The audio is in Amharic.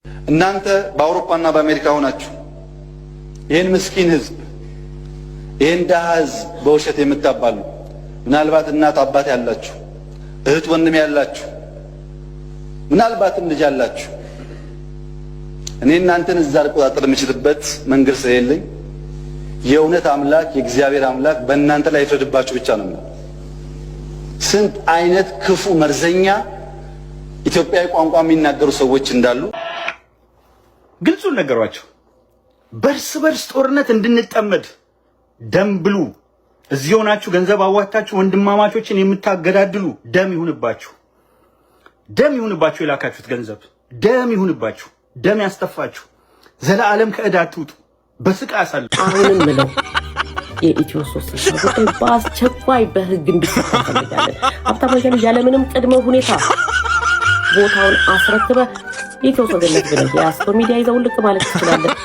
እናንተ በአውሮፓና በአሜሪካ ሆናችሁ ይህን ምስኪን ህዝብ ይህን ደሃ ህዝብ በውሸት የምታባሉ ምናልባት እናት አባት ያላችሁ እህት ወንድም ያላችሁ ምናልባትም ልጅ ያላችሁ እኔ እናንተን እዛ ልቆጣጠር የምችልበት መንገድ ስለሌለኝ የእውነት አምላክ የእግዚአብሔር አምላክ በእናንተ ላይ ይፍረድባችሁ ብቻ ነው። ስንት አይነት ክፉ መርዘኛ ኢትዮጵያዊ ቋንቋ የሚናገሩ ሰዎች እንዳሉ ግልጹን ነገሯቸው። በርስ በርስ ጦርነት እንድንጠመድ ደም ብሉ። እዚህ ሆናችሁ ገንዘብ አዋጣችሁ ወንድማማቾችን የምታገዳድሉ ደም ይሁንባችሁ፣ ደም ይሁንባችሁ። የላካችሁት ገንዘብ ደም ይሁንባችሁ፣ ደም ያስተፋችሁ። ዘላለም ከዕዳ አትውጡ፣ በስቃይ አሳልፉ። አሁንም ምለው የኢትዮ ሶስት ጉዳይ በአስቸኳይ በህግ እንዲፈታ ፈልጋለን። ሀብታሙ አያሌው ያለምንም ቅድመ ሁኔታ ቦታውን አስረክበ ኢትዮ ሶገነት ብለህ የአስኮ ሚዲያ ይዘው ልክ ማለት ትችላለህ።